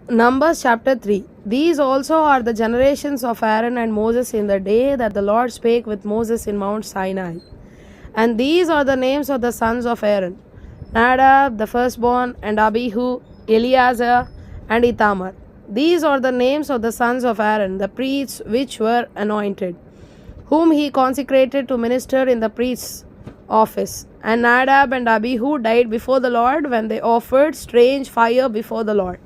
Numbers chapter 3. These also are the generations of Aaron and Moses in the day that the Lord spake with Moses in Mount Sinai. And these are the names of the sons of Aaron: Nadab the firstborn, and Abihu, Eleazar, and Ithamar. These are the names of the sons of Aaron, the priests which were anointed, whom he consecrated to minister in the priest's office. And Nadab and Abihu died before the Lord when they offered strange fire before the Lord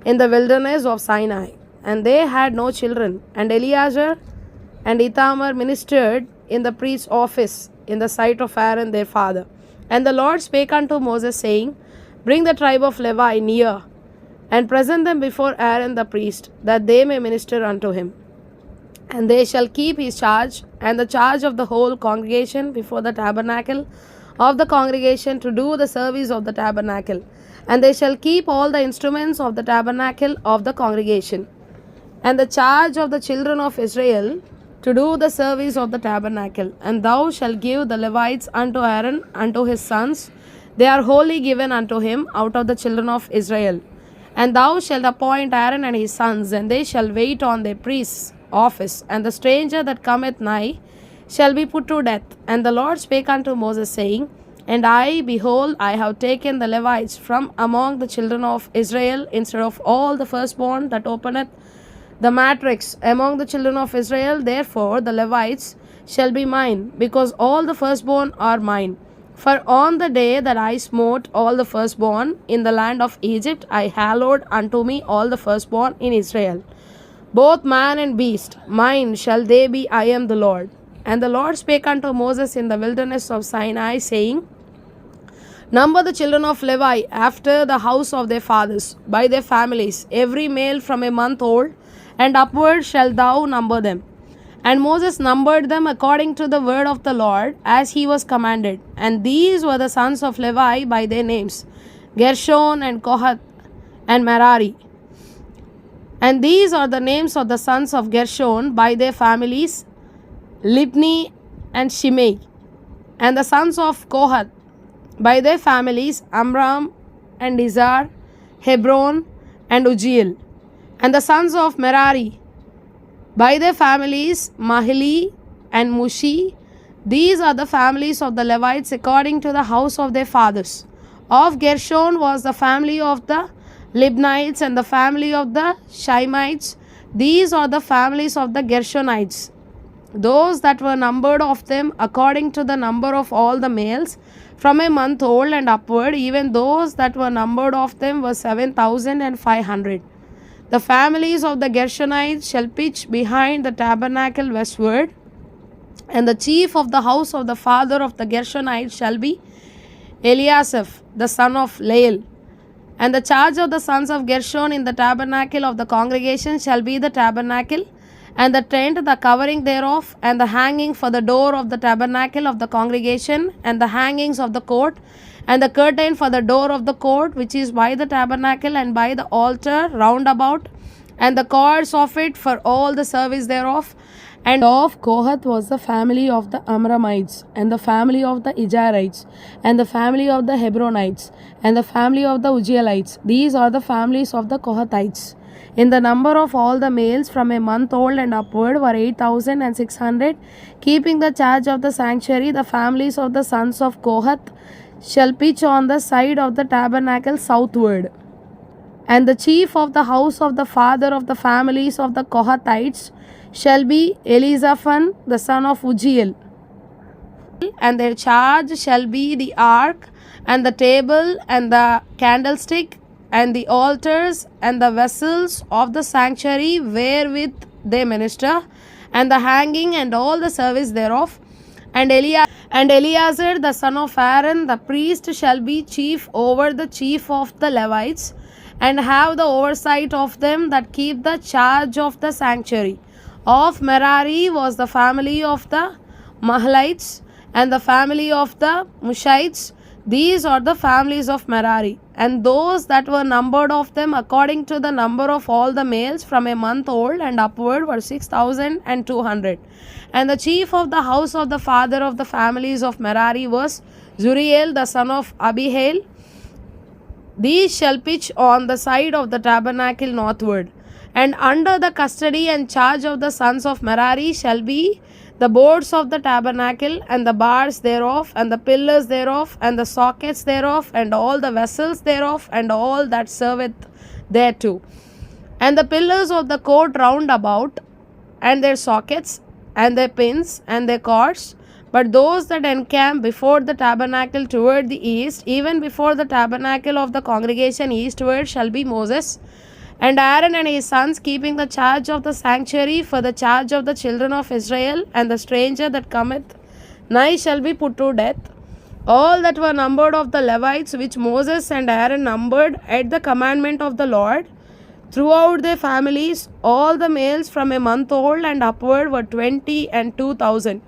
in the wilderness of Sinai. And they had no children. And Eleazar and Ithamar ministered in the priest's office in the sight of Aaron their father. And the Lord spake unto Moses, saying, Bring the tribe of Levi near, and present them before Aaron the priest, that they may minister unto him. And they shall keep his charge, and the charge of the whole congregation before the tabernacle of the congregation, to do the service of the tabernacle. And they shall keep all the instruments of the tabernacle of the congregation. And the charge of the children of Israel, to do the service of the tabernacle. And thou shalt give the Levites unto Aaron, unto his sons. They are wholly given unto him out of the children of Israel. And thou shalt appoint Aaron and his sons, and they shall wait on their priest's office. And the stranger that cometh nigh shall be put to death. And the Lord spake unto Moses, saying, And I, behold, I have taken the Levites from among the children of Israel, instead of all the firstborn that openeth the matrix among the children of Israel. Therefore the Levites shall be mine, because all the firstborn are mine. For on the day that I smote all the firstborn in the land of Egypt, I hallowed unto me all the firstborn in Israel. Both man and beast, mine shall they be, I am the Lord. And the Lord spake unto Moses in the wilderness of Sinai, saying, Number the children of Levi after the house of their fathers, by their families, every male from a month old, and upward shalt thou number them. And Moses numbered them according to the word of the Lord, as he was commanded. And these were the sons of Levi by their names, Gershon and Kohath and Merari. And these are the names of the sons of Gershon by their families, Libni and Shimei. And the sons of Kohath by their families, Amram and Izhar, Hebron and Uziel. And the sons of Merari by their families, Mahili and Mushi. These are the families of the Levites according to the house of their fathers. Of Gershon was the family of the Libnites, and the family of the Shimeites. These are the families of the Gershonites. Those that were numbered of them according to the number of all the males from a month old and upward, even those that were numbered of them were 7,500. The families of the Gershonites shall pitch behind the tabernacle westward, and the chief of the house of the father of the Gershonites shall be Eliasaph, the son of Lael. And the charge of the sons of Gershon in the tabernacle of the congregation shall be the tabernacle, and the tent, the covering thereof, and the hanging for the door of the tabernacle of the congregation, and the hangings of the court, and the curtain for the door of the court, which is by the tabernacle and by the altar round about, and the cords of it for all the service thereof. And of Kohath was the family of the Amramites, and the family of the Ijarites, and the family of the Hebronites, and the family of the Uzielites. These are the families of the Kohathites. In the number of all the males from a month old and upward were 8,600. Keeping the charge of the sanctuary, the families of the sons of Kohath shall pitch on the side of the tabernacle southward. And the chief of the house of the father of the families of the Kohathites shall be Elizaphan, the son of Uziel. And their charge shall be the ark, and the table, and the candlestick, and the altars, and the vessels of the sanctuary wherewith they minister, and the hanging, and all the service thereof. And Eleazar, the son of Aaron, the priest, shall be chief over the chief of the Levites, and have the oversight of them that keep the charge of the sanctuary. Of Merari was the family of the Mahalites, and the family of the Mushites. These are the families of Merari. And those that were numbered of them according to the number of all the males from a month old and upward were 6,200. And the chief of the house of the father of the families of Merari was Zuriel, the son of Abihail. These shall pitch on the side of the tabernacle northward. And under the custody and charge of the sons of Merari shall be the boards of the tabernacle, and the bars thereof, and the pillars thereof, and the sockets thereof, and all the vessels thereof, and all that serveth thereto. And the pillars of the court round about, and their sockets, and their pins, and their cords. But those that encamp before the tabernacle toward the east, even before the tabernacle of the congregation eastward, shall be Moses and Aaron and his sons, keeping the charge of the sanctuary for the charge of the children of Israel. And the stranger that cometh nigh shall be put to death. All that were numbered of the Levites, which Moses and Aaron numbered at the commandment of the Lord, throughout their families, all the males from a month old and upward were 22,000.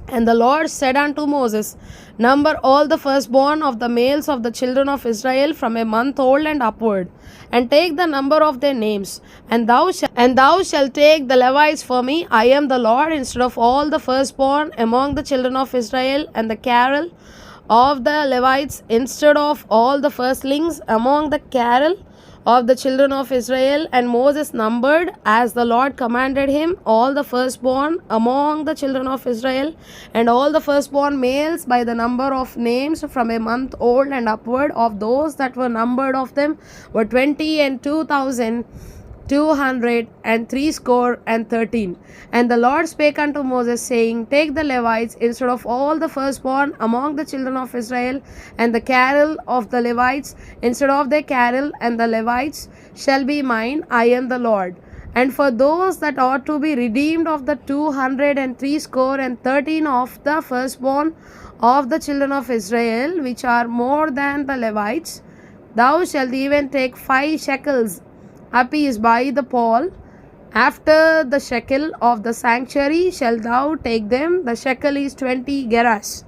And the Lord said unto Moses, Number all the firstborn of the males of the children of Israel from a month old and upward, and take the number of their names. And thou shalt take the Levites for me. I am the Lord, instead of all the firstborn among the children of Israel, and the carol of the Levites instead of all the firstlings among the carol of the children of Israel. And Moses numbered, as the Lord commanded him, all the firstborn among the children of Israel, and all the firstborn males by the number of names from a month old and upward, of those that were numbered of them were 22,213. And the Lord spake unto Moses, saying, Take the Levites instead of all the firstborn among the children of Israel, and the carol of the Levites instead of their carol, and the Levites shall be mine. I am the Lord. And for those that ought to be redeemed of the 213 of the firstborn of the children of Israel, which are more than the Levites, thou shalt even take 5 shekels apiece by the pole. After the shekel of the sanctuary shalt thou take them. The shekel is 20 gerahs.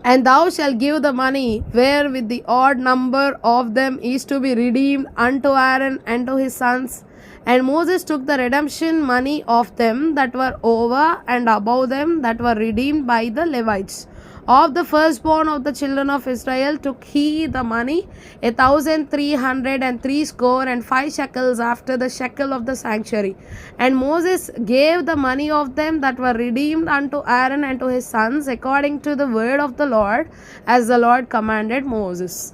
And thou shalt give the money wherewith the odd number of them is to be redeemed unto Aaron and to his sons. And Moses took the redemption money of them that were over and above them that were redeemed by the Levites. Of the firstborn of the children of Israel took he the money, 1,365 shekels after the shekel of the sanctuary. And Moses gave the money of them that were redeemed unto Aaron and to his sons, according to the word of the Lord, as the Lord commanded Moses.